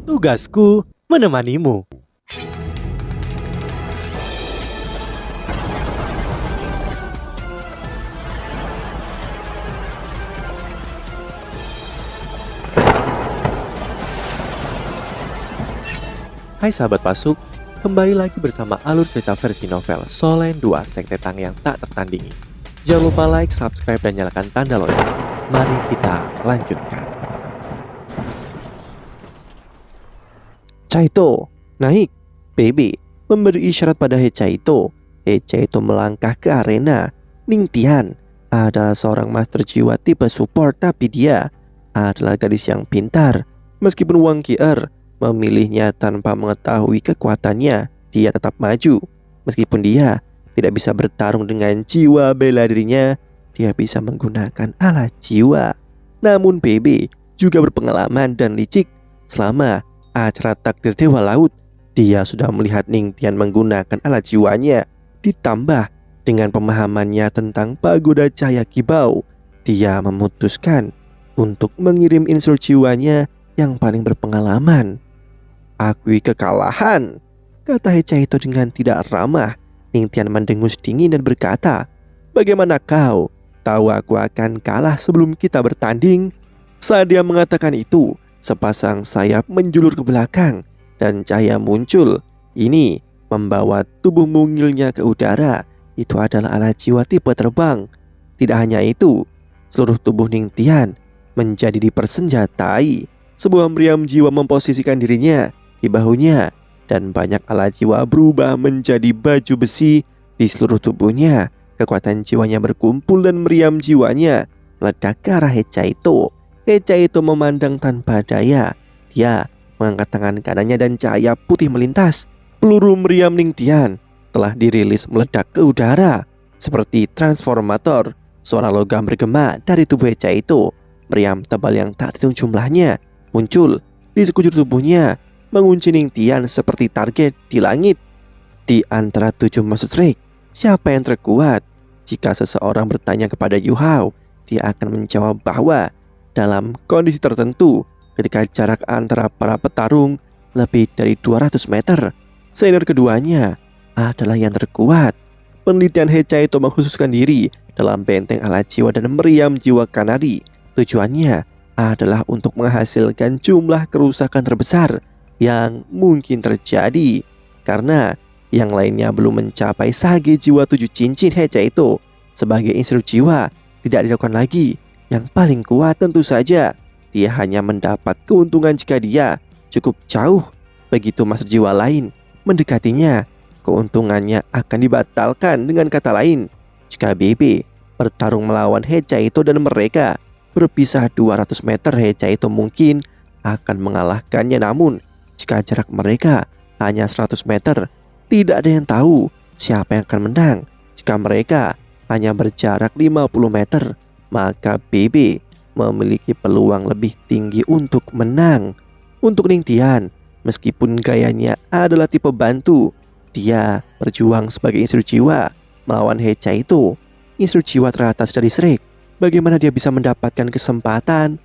Tugasku menemanimu. Hai sahabat Pasuk, kembali lagi bersama alur cerita versi novel Solen 2 Sekte Tang yang tak tertandingi. Jangan lupa like, subscribe, dan nyalakan tanda lonceng. Mari kita lanjutkan. Caito, naik. Baby memberi isyarat pada He Caito. He Caito melangkah ke arena. Ning Tian adalah seorang master jiwa tipe support, tapi dia adalah gadis yang pintar. Meskipun Wang Qier memilihnya tanpa mengetahui kekuatannya, dia tetap maju. Meskipun dia tidak bisa bertarung dengan jiwa bela dirinya, dia bisa menggunakan alat jiwa. Namun BB juga berpengalaman dan licik. Selama acara takdir Dewa Laut, dia sudah melihat Ning Tian menggunakan alat jiwanya. Ditambah dengan pemahamannya tentang pagoda cahaya kibau, dia memutuskan untuk mengirim insur jiwanya yang paling berpengalaman. "Akui kekalahan," kata He Caito dengan tidak ramah. Ning Tian mendengus dingin dan berkata, "Bagaimana kau tahu aku akan kalah sebelum kita bertanding?" Saat dia mengatakan itu, sepasang sayap menjulur ke belakang dan cahaya muncul. Ini membawa tubuh mungilnya ke udara. Itu adalah alat jiwa tipe terbang. Tidak hanya itu, seluruh tubuh Ning Tian menjadi dipersenjatai. Sebuah meriam jiwa memposisikan dirinya di bahunya, dan banyak alat jiwa berubah menjadi baju besi di seluruh tubuhnya. Kekuatan jiwanya berkumpul dan meriam jiwanya meledak ke arah He Caito. He Caito memandang tanpa daya. Dia mengangkat tangan kanannya dan cahaya putih melintas. Peluru meriam Ning Tian telah dirilis meledak ke udara. Seperti transformator, suara logam bergema dari tubuh He Caito. Meriam tebal yang tak terhitung jumlahnya muncul di sekujur tubuhnya, mengunci Ning Tian seperti target di langit. Di antara 7 maksud Rick, siapa yang terkuat? Jika seseorang bertanya kepada Yu Hao, dia akan menjawab bahwa dalam kondisi tertentu, ketika jarak antara para petarung lebih dari 200 meter, senior keduanya adalah yang terkuat. Penelitian He Caito mengkhususkan diri dalam benteng alat jiwa dan meriam jiwa Kanari. Tujuannya adalah untuk menghasilkan jumlah kerusakan terbesar yang mungkin terjadi, karena yang lainnya belum mencapai sage jiwa 7 cincin He Caito. Sebagai insur jiwa tidak dilakukan lagi. Yang paling kuat tentu saja dia hanya mendapat keuntungan jika dia cukup jauh. Begitu master jiwa lain mendekatinya, keuntungannya akan dibatalkan. Dengan kata lain, jika BB bertarung melawan He Caito dan mereka berpisah 200 meter, He Caito mungkin akan mengalahkannya. Namun jika jarak mereka hanya 100 meter, tidak ada yang tahu siapa yang akan menang. Jika mereka hanya berjarak 50 meter, maka BB memiliki peluang lebih tinggi untuk menang. Untuk Ning Tian, meskipun gayanya adalah tipe bantu, dia berjuang sebagai insur jiwa melawan He Caito, insur jiwa teratas dari Shrek. Bagaimana dia bisa mendapatkan kesempatan?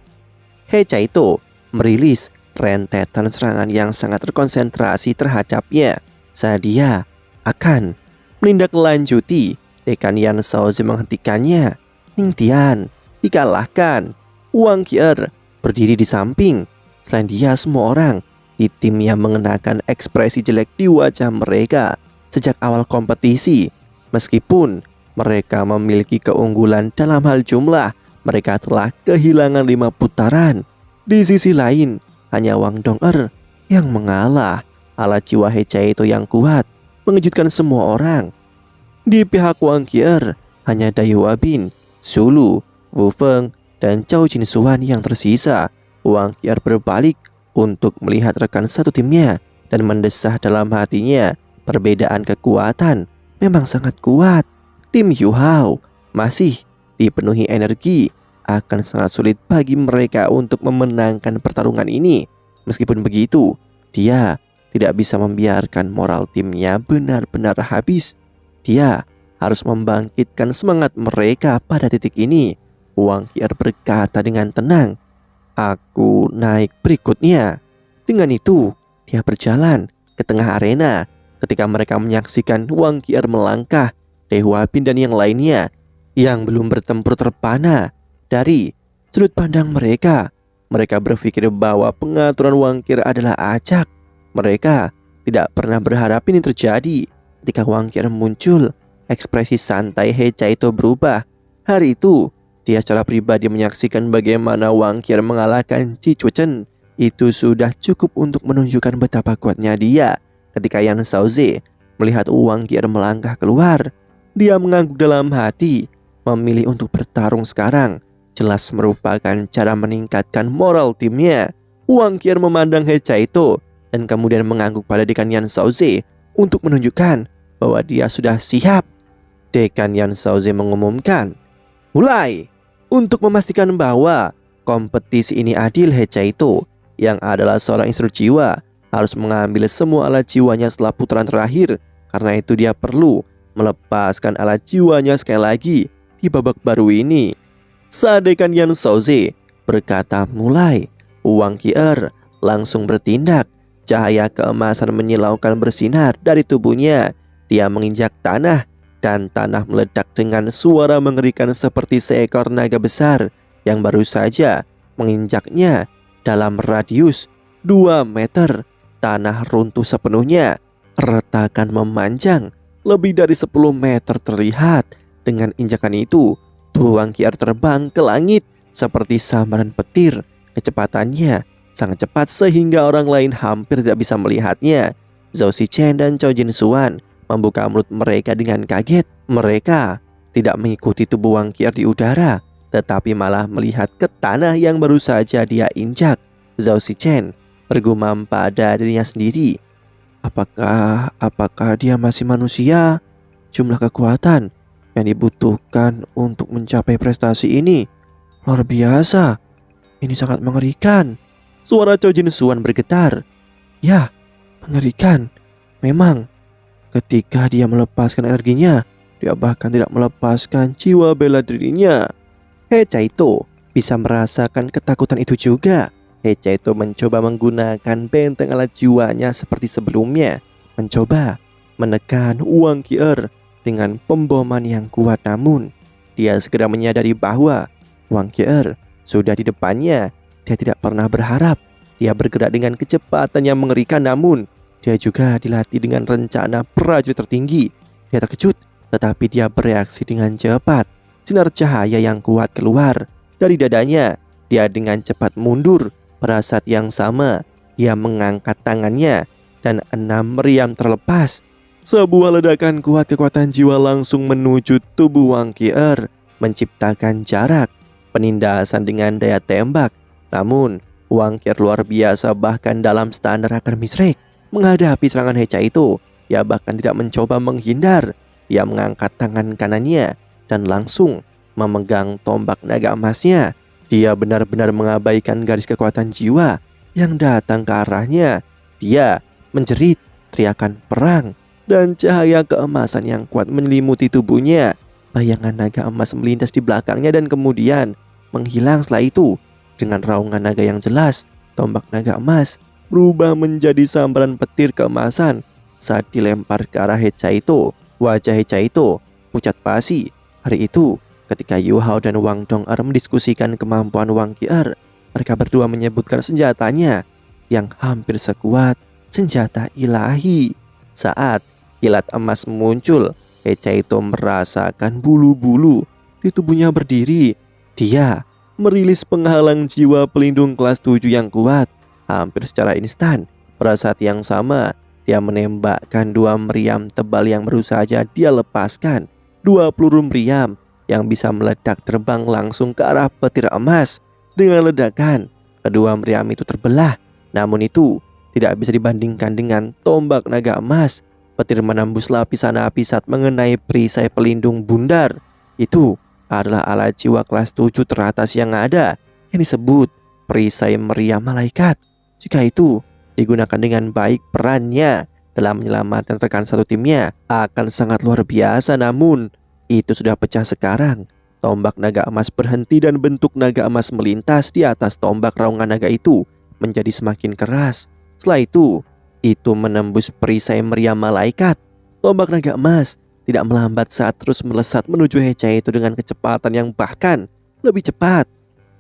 He Caito merilis rentetan serangan yang sangat terkonsentrasi terhadapnya saat dia akan menindaklanjuti. Dekan Yan Shaozi menghentikannya. Ning Tian dikalahkan. Wang Qier berdiri di samping. Selain dia, semua orang di timnya mengenakan ekspresi jelek di wajah mereka sejak awal kompetisi. Meskipun mereka memiliki keunggulan dalam hal jumlah, mereka telah kehilangan 5 putaran. Di sisi lain, hanya Wang Dong'er yang mengalah. Alat jiwa He Caito yang kuat mengejutkan semua orang. Di pihak Wang Qier, hanya Dayua Bin, Zulu, Wu Feng, dan Zhao Jinsuan yang tersisa. Wang Qier berbalik untuk melihat rekan satu timnya dan mendesah dalam hatinya. Perbedaan kekuatan memang sangat kuat. Tim Yu Hao masih dipenuhi energi. Akan sangat sulit bagi mereka untuk memenangkan pertarungan ini. Meskipun begitu, dia tidak bisa membiarkan moral timnya benar-benar habis. Dia harus membangkitkan semangat mereka pada titik ini. Wang Qier berkata dengan tenang, "Aku naik berikutnya." Dengan itu, dia berjalan ke tengah arena. Ketika mereka menyaksikan Wang Qier melangkah, Dewa Bin dan yang lainnya yang belum bertempur terpana dari sudut pandang mereka. Mereka berpikir bahwa pengaturan Wang Qier adalah acak. Mereka tidak pernah berharap ini terjadi. Ketika Wang Qier muncul, ekspresi santai He Chaito berubah. Hari itu, dia secara pribadi menyaksikan bagaimana Wang Qier mengalahkan Chi Chuchen. Itu sudah cukup untuk menunjukkan betapa kuatnya dia. Ketika Yan Shaoze melihat Wang Qier melangkah keluar, dia mengangguk dalam hati. Memilih untuk bertarung sekarang jelas merupakan cara meningkatkan moral timnya. Wang Qier memandang He Chaito dan kemudian mengangguk pada Dekan Yan Shaoze untuk menunjukkan bahwa dia sudah siap. Dekan Yan Shaoze mengumumkan, "Mulai!" Untuk memastikan bahwa kompetisi ini adil, He Chaito yang adalah seorang instruktur jiwa harus mengambil semua alat jiwanya setelah putaran terakhir. Karena itu dia perlu melepaskan alat jiwanya sekali lagi di babak baru ini. Saat Dekan Yan Shaoze berkata mulai, Wang Qier langsung bertindak. Cahaya keemasan menyilaukan bersinar dari tubuhnya. Dia menginjak tanah dan tanah meledak dengan suara mengerikan seperti seekor naga besar yang baru saja menginjaknya. Dalam radius 2 meter, tanah runtuh sepenuhnya. Retakan memanjang lebih dari 10 meter terlihat. Dengan injakan itu, tubuh Wang Qier terbang ke langit seperti sambaran petir. Kecepatannya sangat cepat sehingga orang lain hampir tidak bisa melihatnya. Zhao Zichen dan Chou Jinsuan membuka mulut mereka dengan kaget. Mereka tidak mengikuti tubuh Wang Qier di udara, tetapi malah melihat ke tanah yang baru saja dia injak. Zhao Zichen bergumam pada dirinya sendiri, Apakah dia masih manusia? Jumlah kekuatan yang dibutuhkan untuk mencapai prestasi ini luar biasa. Ini sangat mengerikan. Suara Chou Jinsuan bergetar. Ya, mengerikan. Memang, ketika dia melepaskan energinya, dia bahkan tidak melepaskan jiwa bela dirinya. He Chaito bisa merasakan ketakutan itu juga. He Chaito mencoba menggunakan benteng alat jiwanya seperti sebelumnya, mencoba menekan Wang Qier dengan pemboman yang kuat. Namun dia segera menyadari bahwa Wang Qier sudah di depannya. Dia tidak pernah berharap. Dia bergerak dengan kecepatan yang mengerikan, namun dia juga dilatih dengan rencana prajurit tertinggi. Dia terkejut, tetapi dia bereaksi dengan cepat. Sinar cahaya yang kuat keluar dari dadanya. Dia dengan cepat mundur. Pada saat yang sama, dia mengangkat tangannya dan 6 meriam terlepas. Sebuah ledakan kuat kekuatan jiwa langsung menuju tubuh Wang Qier, menciptakan jarak penindasan dengan daya tembak. Namun Wang Qier luar biasa, bahkan dalam standar akademis Reik. Menghadapi serangan He Chaito, dia bahkan tidak mencoba menghindar. Dia mengangkat tangan kanannya dan langsung memegang tombak naga emasnya. Dia benar-benar mengabaikan garis kekuatan jiwa yang datang ke arahnya. Dia menjerit teriakan perang dan cahaya keemasan yang kuat menyelimuti tubuhnya. Bayangan naga emas melintas di belakangnya dan kemudian menghilang. Setelah itu, dengan raungan naga yang jelas, tombak naga emas berubah menjadi sambaran petir keemasan saat dilempar ke arah He Chaito. Wajah He Chaito pucat pasi. Hari itu, ketika Yu Hao dan Wang Dong'er mendiskusikan kemampuan Wang Qier, mereka berdua menyebutkan senjatanya yang hampir sekuat senjata ilahi. Saat kilat emas muncul, He Chaito merasakan bulu-bulu di tubuhnya berdiri. Dia merilis penghalang jiwa pelindung kelas 7 yang kuat. Hampir secara instan, pada saat yang sama, dia menembakkan 2 meriam tebal yang baru saja dia lepaskan. 2 peluru meriam yang bisa meledak terbang langsung ke arah petir emas. Dengan ledakan, kedua meriam itu terbelah. Namun itu tidak bisa dibandingkan dengan tombak naga emas. Petir menembus lapisan api saat mengenai perisai pelindung bundar. Itu adalah alat jiwa kelas 7 teratas yang ada, yang disebut perisai meriam malaikat. Jika itu digunakan dengan baik, perannya dalam menyelamatkan rekan satu timnya akan sangat luar biasa. Namun itu sudah pecah sekarang. Tombak naga emas berhenti dan bentuk naga emas melintas di atas tombak raungan naga itu menjadi semakin keras. Setelah itu menembus perisai meriam malaikat. Tombak naga emas tidak melambat saat terus melesat menuju Hechaiito dengan kecepatan yang bahkan lebih cepat.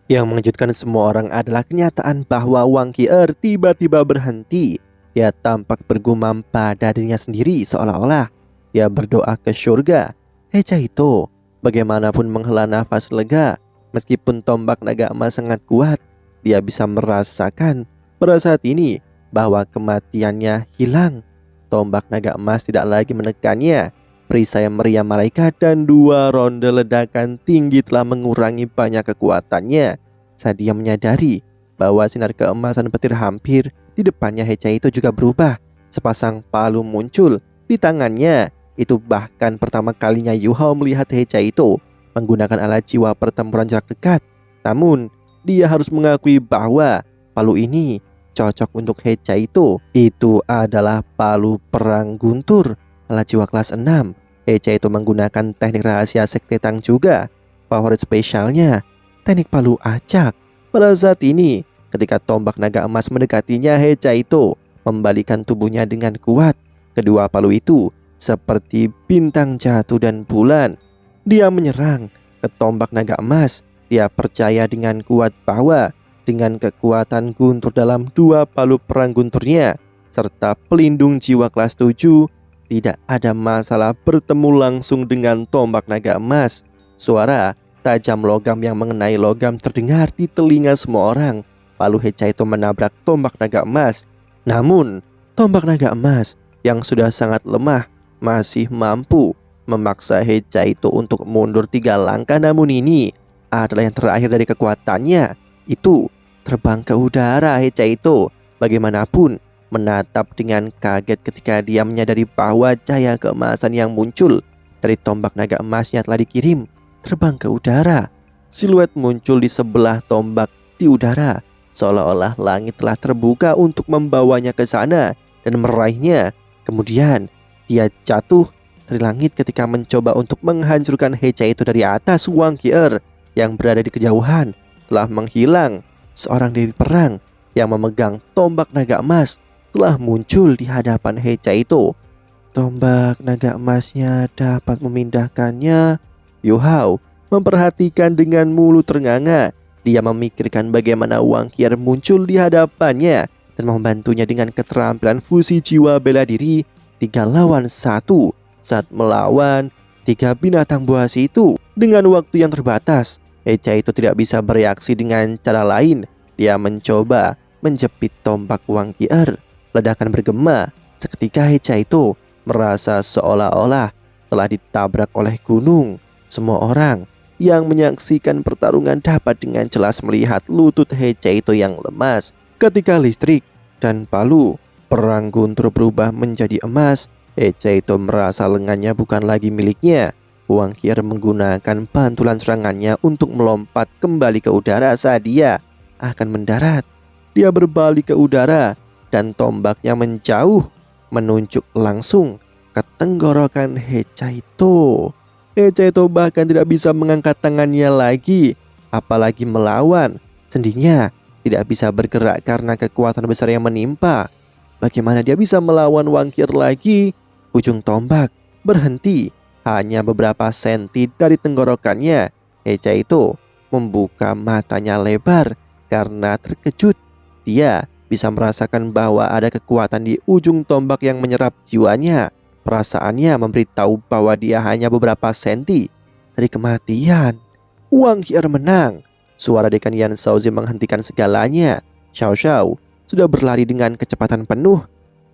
Yang mengejutkan semua orang adalah kenyataan bahwa Wang Qier tiba-tiba berhenti. Dia tampak bergumam pada dirinya sendiri seolah-olah dia berdoa ke surga. Hechaiito bagaimanapun menghela nafas lega. Meskipun tombak naga emas sangat kuat, dia bisa merasakan pada saat ini bahwa kematiannya hilang. Tombak naga emas tidak lagi menekannya. Perisai meriam malaikat dan 2 ronde ledakan tinggi telah mengurangi banyak kekuatannya. Saat dia menyadari bahwa sinar keemasan petir hampir di depannya, Hechaiito juga berubah. Sepasang palu muncul di tangannya. Itu bahkan pertama kalinya Yu Hao melihat Hechaiito menggunakan alat jiwa pertempuran jarak dekat. Namun dia harus mengakui bahwa palu ini cocok untuk Hechaiito. Itu adalah palu perang guntur alat jiwa kelas 6. Hechaiito menggunakan teknik rahasia Sekte Tang juga. Favorit spesialnya teknik palu acak. Pada saat ini ketika tombak naga emas mendekatinya, Hechaiito membalikan tubuhnya dengan kuat. Kedua palu itu seperti bintang jatuh dan bulan. Dia menyerang ke tombak naga emas. Dia percaya dengan kuat bahwa dengan kekuatan guntur dalam 2 palu perang gunturnya serta pelindung jiwa kelas 7, tidak ada masalah bertemu langsung dengan tombak naga emas. Suara tajam logam yang mengenai logam terdengar di telinga semua orang. Palu Hechaiito menabrak tombak naga emas. Namun tombak naga emas yang sudah sangat lemah masih mampu memaksa Hechaiito untuk mundur 3 langkah. Namun ini adalah yang terakhir dari kekuatannya. Itu terbang ke udara. Hechaiito bagaimanapun menatap dengan kaget ketika dia menyadari bahwa cahaya keemasan yang muncul dari tombak naga emasnya telah dikirim terbang ke udara. Siluet muncul di sebelah tombak di udara, seolah-olah langit telah terbuka untuk membawanya ke sana dan meraihnya. Kemudian dia jatuh dari langit ketika mencoba untuk menghancurkan Hechaiito dari atas. Wang Qier yang berada di kejauhan telah menghilang. Seorang dewi perang yang memegang tombak naga emas telah muncul di hadapan Hechaiito. Tombak naga emasnya dapat memindahkannya. Yu Hao memperhatikan dengan mulut ternganga. Dia memikirkan bagaimana Wang Qier muncul di hadapannya dan membantunya dengan keterampilan fusi jiwa bela diri 3 lawan 1 saat melawan 3 binatang buas itu. Dengan waktu yang terbatas, Hechaiito tidak bisa bereaksi dengan cara lain. Dia mencoba menjepit tombak Wang Qier. Ledakan bergema. Seketika Hechaiito merasa seolah-olah telah ditabrak oleh gunung. Semua orang yang menyaksikan pertarungan dapat dengan jelas melihat lutut Hechaiito yang lemas. Ketika listrik dan palu perang guntur berubah menjadi emas, Hechaiito merasa lengannya bukan lagi miliknya. Wang Qier menggunakan pantulan serangannya untuk melompat kembali ke udara saat dia akan mendarat. Dia berbalik ke udara dan tombaknya menjauh menunjuk langsung ke tenggorokan Hechaiito. Hechaiito bahkan tidak bisa mengangkat tangannya lagi, apalagi melawan. Sendinya tidak bisa bergerak karena kekuatan besar yang menimpa. Bagaimana dia bisa melawan Wang Qier lagi? Ujung tombak berhenti hanya beberapa senti dari tenggorokannya. Hechaiito membuka matanya lebar karena terkejut. Dia bisa merasakan bahwa ada kekuatan di ujung tombak yang menyerap jiwanya. Perasaannya memberitahu bahwa dia hanya beberapa senti dari kematian. Wang Qier menang. Suara dekan Yan Shaozi menghentikan segalanya. Xiao Xiao sudah berlari dengan kecepatan penuh.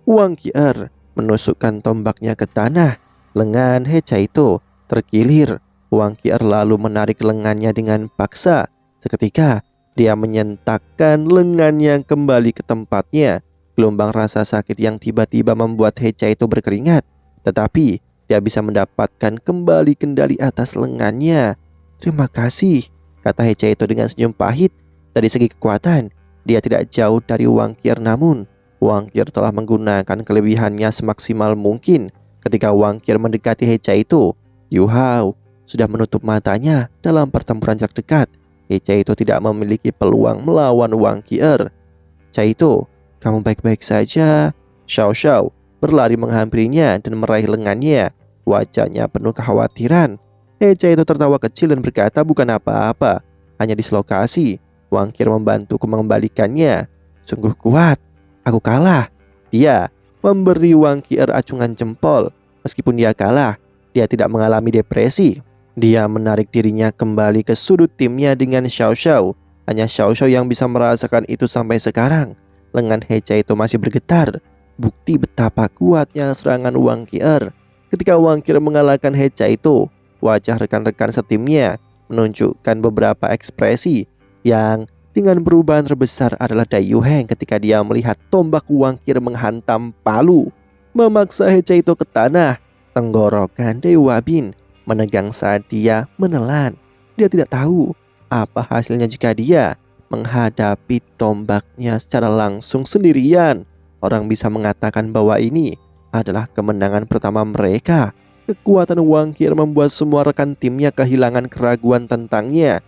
Wang Qier menusukkan tombaknya ke tanah. Lengan Hechaiito terkilir. Wang Qier lalu menarik lengannya dengan paksa. Seketika dia menyentakkan lengannya kembali ke tempatnya. Gelombang rasa sakit yang tiba-tiba membuat Hechaiito berkeringat. Tetapi dia bisa mendapatkan kembali kendali atas lengannya. Terima kasih, kata Hechaiito dengan senyum pahit. Dari segi kekuatan, dia tidak jauh dari Wang Qier, namun Wang Qier telah menggunakan kelebihannya semaksimal mungkin. Ketika Wang Qier mendekati Hechaiito, Yu Hao sudah menutup matanya dalam pertempuran jarak dekat. Hechaiito tidak memiliki peluang melawan Wang Qier. Hechaiito Kamu baik-baik saja? Xiao Xiao berlari menghampirinya dan meraih lengannya. Wajahnya penuh kekhawatiran. Hecai itu tertawa kecil dan berkata, bukan apa-apa, hanya dislokasi. Wang Qi membantuku mengembalikannya. Sungguh kuat. Aku kalah. Dia memberi Wang Qi acungan jempol. Meskipun dia kalah, dia tidak mengalami depresi. Dia menarik dirinya kembali ke sudut timnya dengan Xiao Xiao. Hanya Xiao Xiao yang bisa merasakan itu sampai sekarang. Lengan Hecai itu masih bergetar. Bukti betapa kuatnya serangan Wang Qi. Ketika Wang Qi mengalahkan Hecai itu, wajah rekan-rekan setimnya menunjukkan beberapa ekspresi yang dengan perubahan terbesar adalah Dai Yuheng ketika dia melihat tombak Wang Qi menghantam palu, memaksa Hecai itu ke tanah. Tenggorokan Dewa Bin menegang saat dia menelan. Dia tidak tahu apa hasilnya jika dia menghadapi tombaknya secara langsung sendirian. Orang bisa mengatakan bahwa ini adalah kemenangan pertama mereka. Kekuatan Wang Qi membuat semua rekan timnya kehilangan keraguan tentangnya.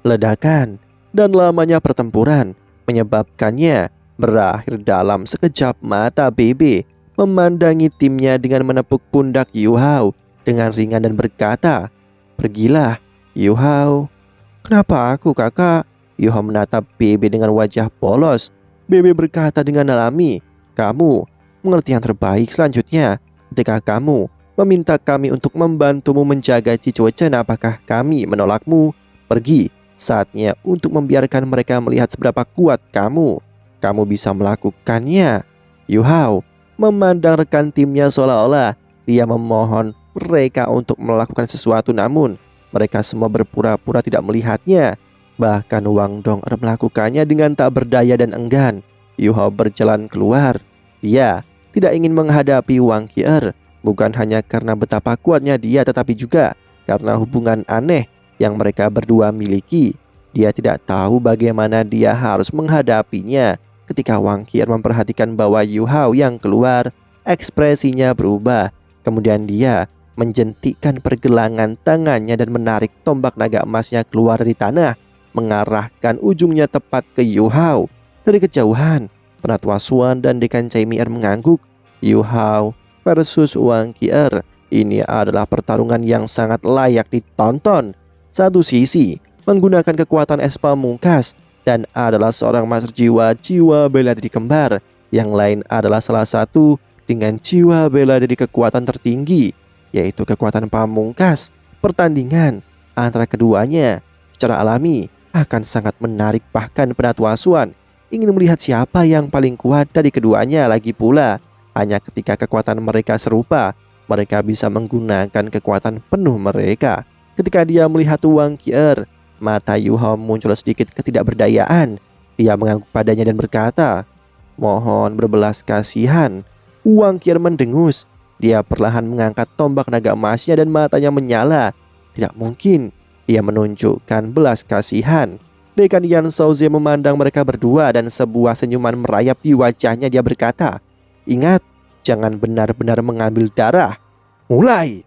Ledakan dan lamanya pertempuran menyebabkannya berakhir dalam sekejap mata. BB memandangi timnya dengan menepuk pundak Yu Hao dengan ringan dan berkata, pergilah Yu Hao. Kenapa aku, kakak? Yu Hao menatap BB dengan wajah polos. BB berkata dengan alami, kamu mengerti yang terbaik selanjutnya. Ketika kamu meminta kami untuk membantumu menjaga Cicuo Chen, apakah kami menolakmu? Pergi. Saatnya untuk membiarkan mereka melihat seberapa kuat kamu. Kamu bisa melakukannya. Yu Hao memandang rekan timnya seolah-olah dia memohon mereka untuk melakukan sesuatu, namun mereka semua berpura-pura tidak melihatnya. Bahkan Wang Dong melakukannya dengan tak berdaya dan enggan. Yu Hao berjalan keluar. Dia tidak ingin menghadapi Wang Qi, bukan hanya karena betapa kuatnya dia, tetapi juga karena hubungan aneh yang mereka berdua miliki. Dia tidak tahu bagaimana dia harus menghadapinya. Ketika Wang Qi memperhatikan bahwa Yu Hao yang keluar, ekspresinya berubah. Kemudian dia menjentikkan pergelangan tangannya dan menarik tombak naga emasnya keluar dari tanah, mengarahkan ujungnya tepat ke Yu Hao. Dari kejauhan, Penatua Suan dan Dekan Cai Mi mengangguk. Yu Hao versus Wang Qi, ini adalah pertarungan yang sangat layak ditonton. Satu sisi menggunakan kekuatan es pamungkas dan adalah seorang master jiwa bela diri kembar. Yang lain adalah salah satu dengan jiwa bela diri kekuatan tertinggi, yaitu kekuatan pamungkas. Pertandingan antara keduanya secara alami akan sangat menarik. Bahkan Penatua Suan ingin melihat siapa yang paling kuat dari keduanya. Lagi pula, hanya ketika kekuatan mereka serupa, mereka bisa menggunakan kekuatan penuh mereka. Ketika dia melihat Wang Qi, mata Yu Hao muncul sedikit ketidakberdayaan. Dia mengangguk padanya dan berkata, mohon berbelas kasihan. Wang Qi mendengus. Dia perlahan mengangkat tombak naga emasnya dan matanya menyala. Tidak mungkin dia menunjukkan belas kasihan. Dekan Yan Shaoze memandang mereka berdua dan sebuah senyuman merayap di wajahnya. Dia berkata, ingat, jangan benar-benar mengambil darah. Mulai.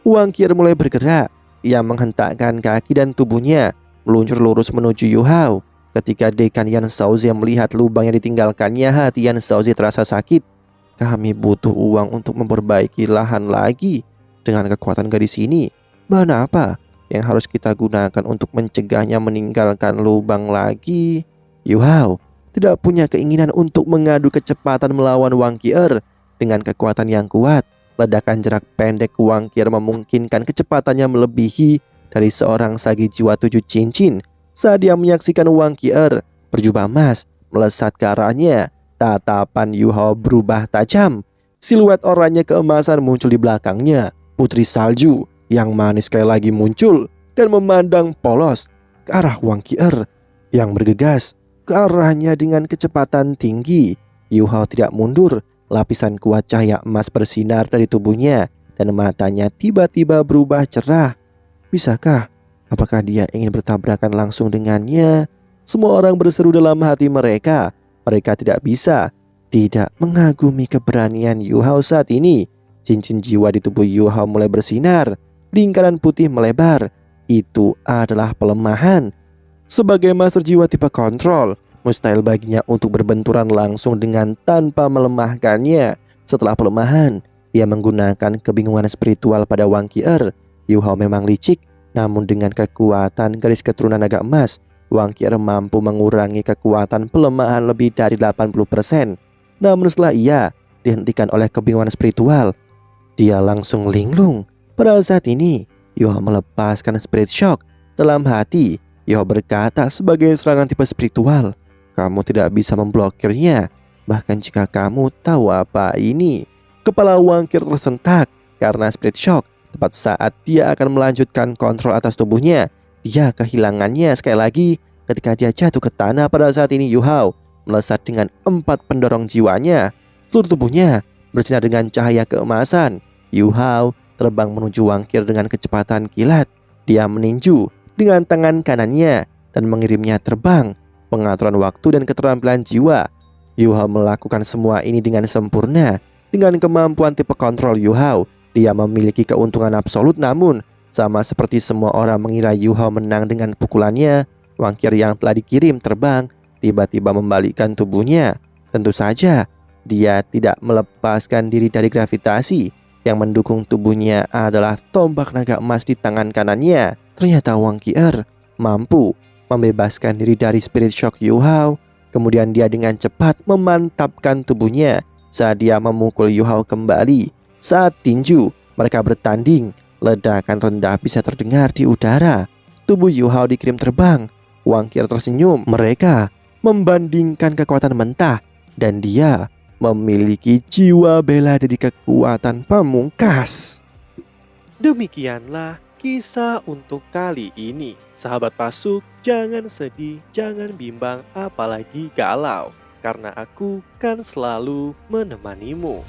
Wang Qi mulai bergerak. Ia menghentakkan kaki dan tubuhnya meluncur lurus menuju Yu Hao. Ketika Dekan Yan Shaoze melihat lubang yang ditinggalkannya, hati Yan Shaoze terasa sakit. Kami butuh uang untuk memperbaiki lahan lagi. Dengan kekuatan gadis ini, bahan apa yang harus kita gunakan untuk mencegahnya meninggalkan lubang lagi? Yu Hao tidak punya keinginan untuk mengadu kecepatan melawan Wang Qi. Dengan kekuatan yang kuat, ledakan jarak pendek Wang Qi memungkinkan kecepatannya melebihi dari seorang sage jiwa 7 cincin. Saat dia menyaksikan Wang Qi berjubah emas melesat ke arahnya, tatapan Yu Hao berubah tajam. Siluet oranye keemasan muncul di belakangnya. Putri salju yang manis sekali lagi muncul dan memandang polos ke arah Wang Qi yang bergegas ke arahnya dengan kecepatan tinggi. Yu Hao tidak mundur. Lapisan kuat cahaya emas bersinar dari tubuhnya dan matanya tiba-tiba berubah cerah. Bisakah? Apakah dia ingin bertabrakan langsung dengannya? Semua orang berseru dalam hati mereka. Mereka tidak bisa tidak mengagumi keberanian Yu Hao saat ini. Cincin jiwa di tubuh Yu Hao mulai bersinar. Lingkaran putih melebar. Itu adalah pelemahan. Sebagai master jiwa tipe kontrol, Mustahil baginya untuk berbenturan langsung dengan tanpa melemahkannya. Setelah pelemahan, dia menggunakan kebingungan spiritual pada Wang Qier. Yu Hao memang licik, namun dengan kekuatan garis keturunan naga emas, Wang Qier mampu mengurangi kekuatan pelemahan lebih dari 80%. Namun setelah ia dihentikan oleh kebingungan spiritual, dia langsung linglung. Pada saat ini, Yu Hao melepaskan Spirit Shock. Dalam hati, Yu Hao berkata sebagai serangan tipe spiritual, "Kamu tidak bisa memblokirnya, bahkan jika kamu tahu apa ini." Kepala Wang Qier tersentak karena Spirit Shock. Tepat saat dia akan melanjutkan kontrol atas tubuhnya, dia kehilangannya sekali lagi ketika dia jatuh ke tanah. Pada saat ini Yu Hao melesat dengan 4 pendorong jiwanya. Seluruh tubuhnya bersinar dengan cahaya keemasan. Yu Hao terbang menuju Wang Qier dengan kecepatan kilat. Dia meninju dengan tangan kanannya dan mengirimnya terbang. Pengaturan waktu dan keterampilan jiwa. Yu Hao melakukan semua ini dengan sempurna. Dengan kemampuan tipe kontrol Yu Hao, dia memiliki keuntungan absolut. Namun sama seperti semua orang mengira Yu Hao menang dengan pukulannya, Wang Qier yang telah dikirim terbang tiba-tiba membalikkan tubuhnya. Tentu saja dia tidak melepaskan diri dari gravitasi. Yang mendukung tubuhnya adalah tombak naga emas di tangan kanannya. Ternyata Wang Qier mampu membebaskan diri dari Spirit Shock Yu Hao. Kemudian dia dengan cepat memantapkan tubuhnya saat dia memukul Yu Hao kembali. Saat tinju mereka bertanding, ledakan rendah bisa terdengar di udara. Tubuh Yu Hao dikirim terbang. Wang Qier tersenyum. Mereka membandingkan kekuatan mentah, dan dia memiliki jiwa bela diri kekuatan pamungkas. Demikianlah kisah untuk kali ini. Sahabat Pasuk, jangan sedih, jangan bimbang, apalagi galau, karena aku kan selalu menemanimu.